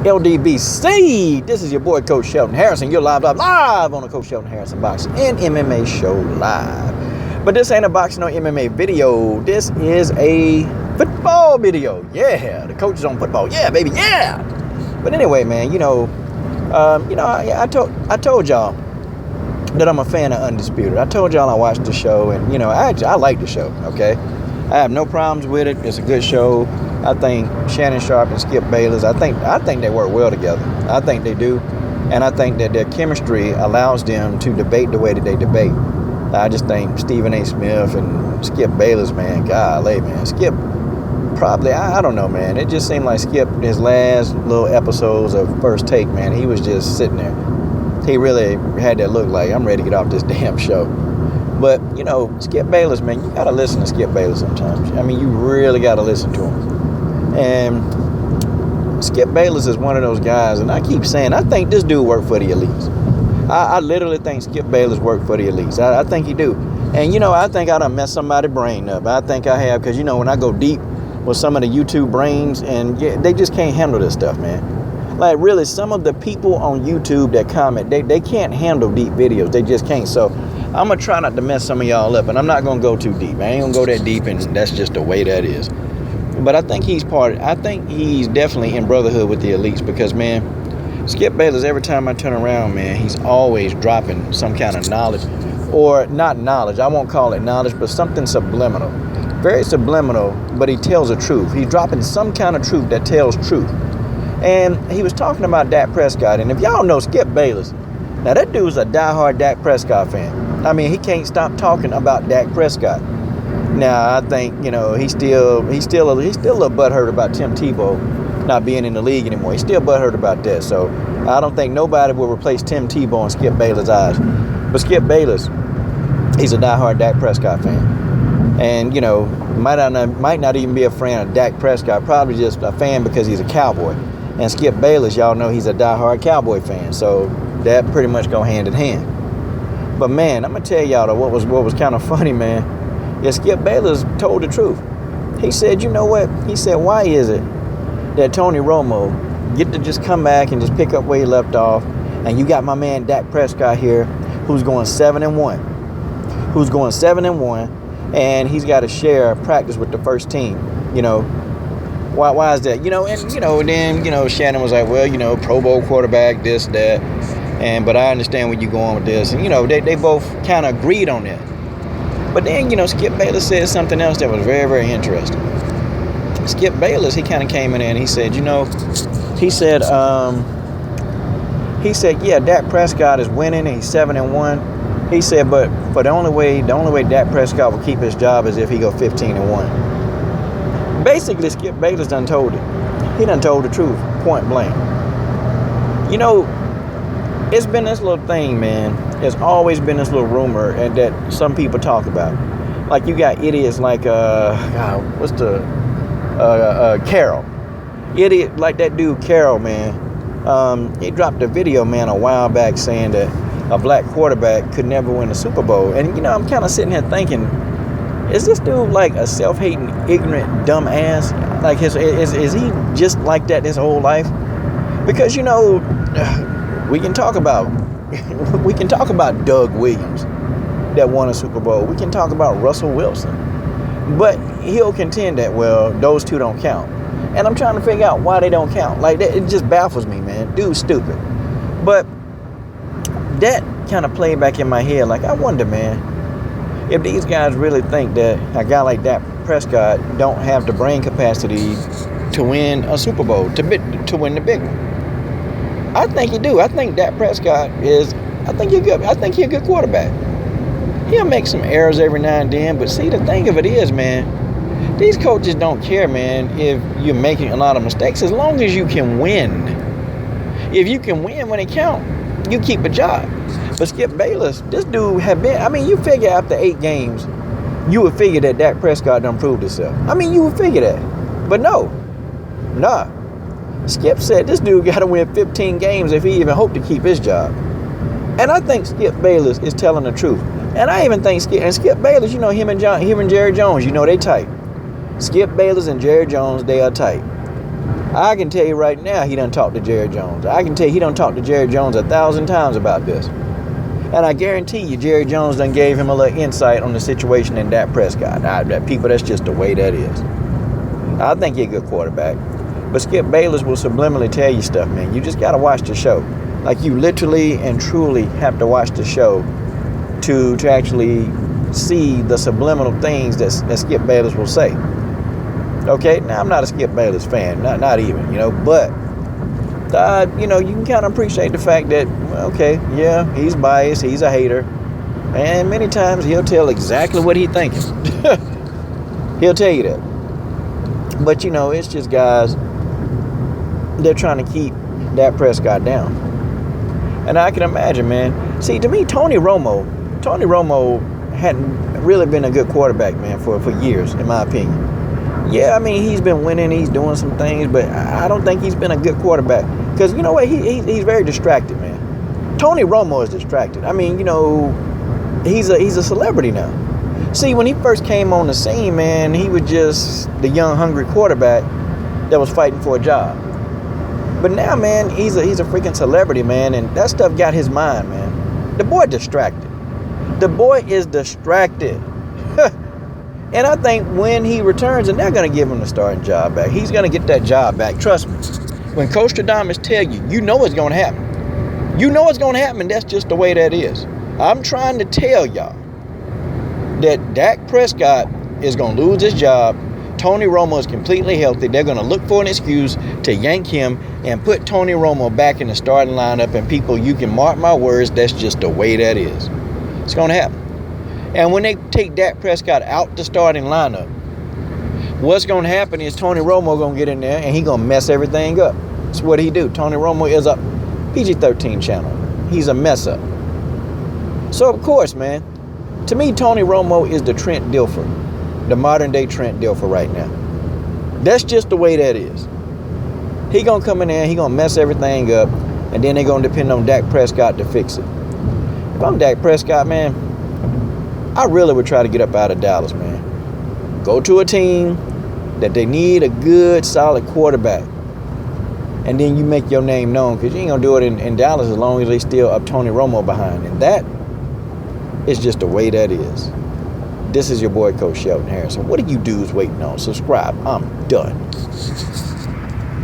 LDBC. This is your boy, Coach Shelton Harrison. You're live on the Coach Shelton Harrison Boxing and MMA Show live. But this ain't a boxing or MMA video. This is a football video. Yeah, the coach is on football. Yeah, baby, yeah. But anyway, man, I told y'all that I'm a fan of Undisputed. I told y'all I watched the show, and I like the show. Okay, I have no problems with it. It's a good show. I think Shannon Sharp and Skip Bayless, I think they work well together. I think they do. And I think that their chemistry allows them to debate the way that they debate. I just think Stephen A. Smith and Skip Bayless, man, golly, man. Skip probably, I don't know, man. It just seemed like Skip, his last little episodes of First Take, man, he was just sitting there. He really had that look like, I'm ready to get off this damn show. But, Skip Bayless, man, you got to listen to Skip Bayless sometimes. I mean, you really got to listen to him. And Skip Bayless is one of those guys, and I keep saying, I think this dude worked for the elites. I literally think Skip Bayless worked for the elites. I think he do. And, I think I done messed somebody's brain up. I think I have, because, when I go deep with some of the YouTube brains, and they just can't handle this stuff, man. Like, really, some of the people on YouTube that comment, they can't handle deep videos. They just can't. So I'm going to try not to mess some of y'all up, and I'm not going to go too deep. I ain't going to go that deep, and that's just the way that is. But I think he's definitely in brotherhood with the elites, because, man, Skip Bayless, every time I turn around, man, he's always dropping some kind of knowledge, or not knowledge, I won't call it knowledge, but something subliminal. Very subliminal, but he tells the truth. He's dropping some kind of truth that tells truth. And he was talking about Dak Prescott, and if y'all know Skip Bayless, now that dude's a diehard Dak Prescott fan. I mean, he can't stop talking about Dak Prescott. Now, I think, he's still a little butthurt about Tim Tebow not being in the league anymore. He's still butthurt about that. So I don't think nobody will replace Tim Tebow in Skip Bayless' eyes. But Skip Bayless, he's a diehard Dak Prescott fan. And, might not even be a fan of Dak Prescott, probably just a fan because he's a Cowboy. And Skip Bayless, y'all know he's a diehard Cowboy fan. So that pretty much go hand in hand. But, man, I'm going to tell y'all what was kind of funny, man. Yeah, Skip Bayless told the truth. He said, you know what? He said, why is it that Tony Romo get to just come back and just pick up where he left off, and you got my man Dak Prescott here, who's going 7-1, and he's got to share practice with the first team. Why is that? Then Shannon was like, well, Pro Bowl quarterback, this, that, but I understand where you're going with this, and they both kind of agreed on that. But then, Skip Bayless said something else that was very, very interesting. Skip Bayless, he kind of came in there and he said, yeah, Dak Prescott is winning and he's 7-1. He said, but for the only way Dak Prescott will keep his job is if he go 15-1. Basically, Skip Bayless done told it. He done told the truth, point blank. It's been this little thing, man. There's always been this little rumor and that some people talk about. Like, you got idiots like, Carroll. Idiot like that dude Carroll, man. He dropped a video, man, a while back saying that a black quarterback could never win a Super Bowl. And, I'm kind of sitting here thinking, is this dude like a self-hating, ignorant, dumb ass? Like, is he just like that his whole life? Because, we can talk about Doug Williams that won a Super Bowl. We can talk about Russell Wilson. But he'll contend that, well, those two don't count. And I'm trying to figure out why they don't count. Like, that, it just baffles me, man. Dude's stupid. But that kind of played back in my head. Like, I wonder, man, if these guys really think that a guy like Dak Prescott don't have the brain capacity to win a Super Bowl, to win the big one. I think he do. I think Dak Prescott he's a good quarterback. He'll make some errors every now and then, but see, the thing of it is, man, these coaches don't care, man, if you're making a lot of mistakes, as long as you can win. If you can win when it counts, you keep a job. But Skip Bayless, this dude you figure after 8 games, you would figure that Dak Prescott done proved himself. You would figure that. But no. Nah. Skip said this dude got to win 15 games if he even hoped to keep his job. And I think Skip Bayless is telling the truth. And I even think Skip Bayless, him and Jerry Jones, they tight. Skip Bayless and Jerry Jones, they are tight. I can tell you right now, he done talked to Jerry Jones. I can tell you he done talked to Jerry Jones 1,000 times about this. And I guarantee you, Jerry Jones done gave him a little insight on the situation in Dak Prescott. People, that's just the way that is. I think he's a good quarterback. But Skip Bayless will subliminally tell you stuff, man. You just got to watch the show. Like, you literally and truly have to watch the show to actually see the subliminal things that Skip Bayless will say. Okay, now I'm not a Skip Bayless fan, not even, but you can kind of appreciate the fact that, okay, yeah, he's biased, he's a hater, and many times he'll tell exactly what he's thinking. He'll tell you that. But it's just guys, they're trying to keep Dak Prescott down. And I can imagine, man. See, to me, Tony Romo hadn't really been a good quarterback, man, for years, in my opinion. Yeah, I mean, he's been winning, he's doing some things, but I don't think he's been a good quarterback. Because, you know what, he's very distracted, man. Tony Romo is distracted. I mean, he's a celebrity now. See, when he first came on the scene, man, he was just the young, hungry quarterback that was fighting for a job. But now, man, he's a freaking celebrity, man, and that stuff got his mind, man. The boy distracted. The boy is distracted. And I think when he returns, and they're going to give him the starting job back, he's going to get that job back. Trust me. When Coach Stradamus tell you, you know it's going to happen. You know it's going to happen. That's just the way that is. I'm trying to tell y'all that Dak Prescott is going to lose his job. Tony Romo is completely healthy. They're going to look for an excuse to yank him and put Tony Romo back in the starting lineup. And people, you can mark my words, that's just the way that is. It's going to happen. And when they take Dak Prescott out the starting lineup, what's going to happen is Tony Romo going to get in there and he's going to mess everything up. That's what he do. Tony Romo is a PG-13 channel. He's a mess up. So, of course, man, to me, Tony Romo is the Trent Dilfer, the modern-day Trent Dilfer right now. That's just the way that is. He going to come in there, he going to mess everything up, and then they're going to depend on Dak Prescott to fix it. If I'm Dak Prescott, man, I really would try to get up out of Dallas, man. Go to a team that they need a good, solid quarterback. And then you make your name known, because you ain't going to do it in Dallas as long as they still up Tony Romo behind. And that is just the way that is. This is your boy, Coach Shelton Harrison. What are you dudes waiting on? Subscribe. I'm done.